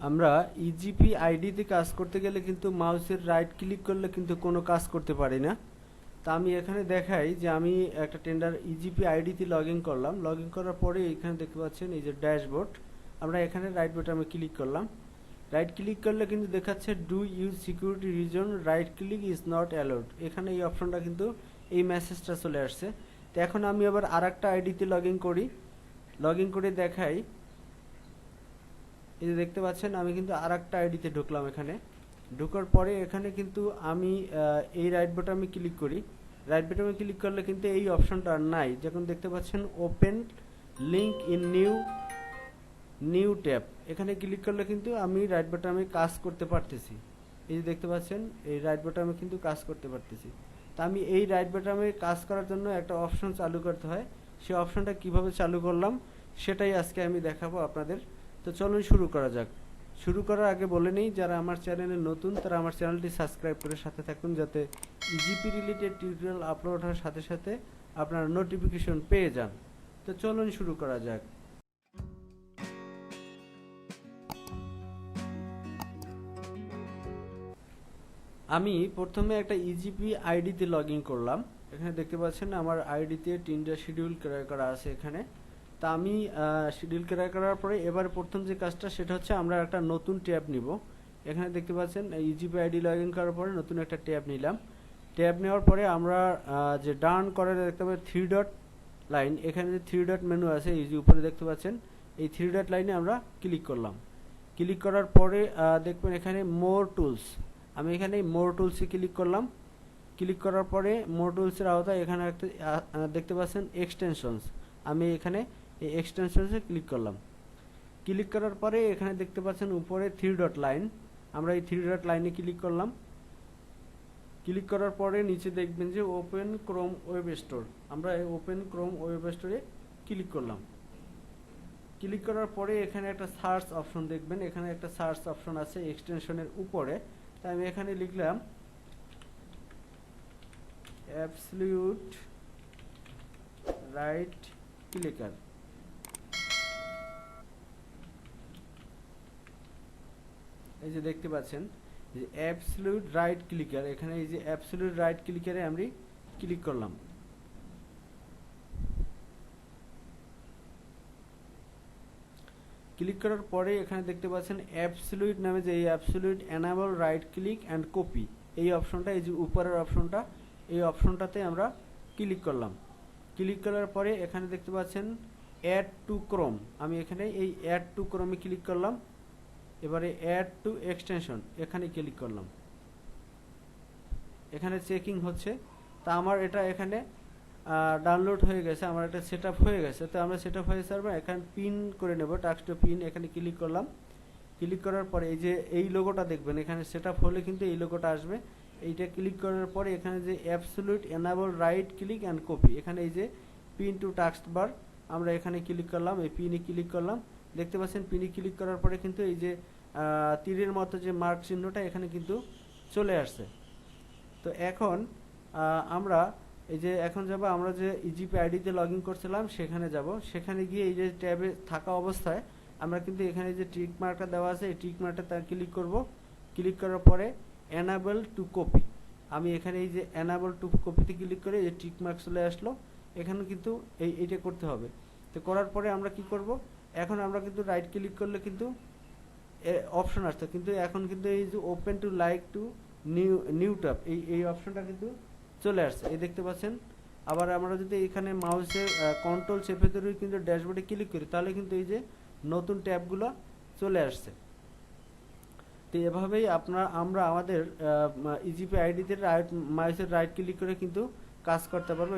আমরা ইজিপি আইডিতে কাজ করতে গেলে কিন্তু মাউসের রাইট ক্লিক করলে কিন্তু কোনো কাজ করতে পারি না। তা আমি এখানে দেখাই যে আমি একটা টেন্ডার ইজিপি আইডিতে লগ ইন করলাম। লগ ইন করার পরে এখানে দেখতে পাচ্ছেন এই যে ড্যাশবোর্ড, আমরা এখানে রাইট বাটনে ক্লিক করলাম। রাইট ক্লিক করলে কিন্তু দেখাচ্ছে do use security reason right click is not allowed. এখানে এই অপশনটা কিন্তু এই মেসেজটা চলে আসছে। তো এখন আমি আবার আর একটা আইডিতে লগ ইন করি। লগ ইন করে দেখাই, এই যে দেখতে পাচ্ছেন আমি কিন্তু আর একটা আইডিতে ঢুকলাম। এখানে ঢোকার পরে এখানে কিন্তু আমি এই রাইট বাটনে ক্লিক করি। রাইট বাটনে ক্লিক করলে কিন্তু এই অপশনটা আর নাই। যখন দেখতে পাচ্ছেন open link in new tab, এখানে ক্লিক করলে কিন্তু আমি রাইট বাটনে কাজ করতে পারতেছি। এই যে দেখতে পাচ্ছেন এই রাইট বাটনে কিন্তু কাজ করতে পারতেছি। তা আমি এই রাইট বাটনে কাজ করার জন্য একটা অপশন চালু করতে হয়। সেই অপশনটা কিভাবে চালু করলাম সেটাই আজকে আমি দেখাবো আপনাদের। তো চলুন শুরু করা যাক। শুরু করার আগে বলে নেই, যারা আমার চ্যানেলে নতুন তারা আমার চ্যানেলটি সাবস্ক্রাইব করে সাথে থাকুন, যাতে ইজিপি রিলেটেড টিউটোরিয়াল আপলোড হওয়ার সাথে সাথে আপনারা নোটিফিকেশন পেয়ে যান। তো চলুন শুরু করা যাক। আমি প্রথমে একটা ইজিপি আইডিতে লগ ইন করলাম। এখানে দেখতে পাচ্ছেন আমার আইডিতে 3টা শিডিউল করা আছে এখানে। তা আমি শিডিউল করার পরে এবার প্রথম যে কাজটা সেটা হচ্ছে আমরা একটা নতুন ট্যাব নিব। এখানে দেখতে পাচ্ছেন ইজিপি আইডি লগ ইন করার পরে নতুন একটা ট্যাব নিলাম। ট্যাব নেওয়ার পরে আমরা যে ডান করে দেখতে পাচ্ছি 3 ডট লাইন, এখানে যে 3 ডট মেনু আছে এই যে উপরে দেখতে পাচ্ছেন, এই 3 ডট লাইনে আমরা ক্লিক করলাম। ক্লিক করার পরে দেখবেন এখানে মোর টুলস, আমি এখানে মোর টুলসে ক্লিক করলাম। ক্লিক করার পরে মোর টুলসের আওতায় এখানে একটা দেখতে পাচ্ছেন এক্সটেনশনস, আমি এখানে এই এক্সটেনশনসে ক্লিক করলাম। ক্লিক করার পরে এখানে দেখতে পাচ্ছেন উপরে 3 ডট লাইন, আমরা এই 3 ডট লাইনে ক্লিক করলাম। ক্লিক করার পরে নিচে দেখবেন যে ওপেন ক্রোম ওয়েব স্টোর, আমরা এই ওপেন ক্রোম ওয়েব স্টোরে ক্লিক করলাম। ক্লিক করার পরে এখানে একটা সার্চ অপশন দেখবেন, এখানে একটা সার্চ অপশন আছে এক্সটেনশনের উপরে। তাই আমি এখানে লিখলাম অ্যাবসলিউট রাইট ক্লিকার। এই যে দেখতে পাচ্ছেন যে অ্যাবসলিউট রাইট ক্লিকার, এখানে এই যে অ্যাবসলিউট রাইট ক্লিকারে আমি ক্লিক করলাম। ক্লিক করার পরে এখানে দেখতে পাচ্ছেন অ্যাবসলিউট নামে যে এই absolute enable right click and copy, এই অপশনটা, এই যে উপরের অপশনটা, এই অপশনটাতে আমরা ক্লিক করলাম। ক্লিক করার পরে এখানে দেখতে পাচ্ছেন অ্যাড টু ক্রোম, আমি এখানে এই অ্যাড টু ক্রোমে ক্লিক করলাম। এবারে অ্যাড টু এক্সটেনশন এখানে ক্লিক করলাম। এখানে চেকিং হচ্ছে। তা আমার এটা এখানে ডাউনলোড হয়ে গেছে, আমার একটা সেট হয়ে গেছে। তো আমরা সেট হয়ে যাবে, এখানে পিন করে নেব, টাক্সটা পিন, এখানে ক্লিক করলাম। ক্লিক করার পরে এই যে এই লোগোটা দেখবেন, এখানে সেট হলে কিন্তু এই লোগোটা আসবে। এইটা ক্লিক করার পরে এখানে যে absolute enable right click and copy, এখানে এই যে পিন টু টাস্ক বার, আমরা এখানে ক্লিক করলাম, এই পিনে ক্লিক করলাম। দেখতে পাচ্ছেন পিনে ক্লিক করার পরে কিন্তু এই যে তীরের মতো যে মার্ক চিহ্নটা এখানে কিন্তু চলে আসছে। তো এখন আমরা এই যে এখন যাব, আমরা যে ইজিপি আইডিতে লগ ইন করছিলাম সেখানে যাব। সেখানে গিয়ে এই যে ট্যাবে থাকা অবস্থায় আমরা কিন্তু এখানে যে টিক মার্কটা দেওয়া আছে এই টিক মার্কটা ক্লিক করব। ক্লিক করার পরে এনাবল টু কপি, আমি এখানে এই যে এনাবল টু কপিতে ক্লিক করে এই টিক মার্ক চলে আসলো। এখানে কিন্তু এইটা করতে হবে। তো করার পরে আমরা কি করব, এখন আমরা কিন্তু রাইট ক্লিক করলে কিন্তু অপশন আসতো, কিন্তু এখন কিন্তু এই যে open to like to new tab, এই অপশনটা কিন্তু চলে আসছে, এই দেখতে পাচ্ছেন। আবার আমরা যদি এখানে মাউসের কন্ট্রোল চেপে ধরে কিন্তু ড্যাশবোর্ডে ক্লিক করি তাহলে কিন্তু এই যে নতুন ট্যাবগুলো চলে আসছে। তো এভাবেই আমরা আমাদের ইজিপি আইডিতে মাউসের রাইট ক্লিক করে কিন্তু কাজ করতে পারবো।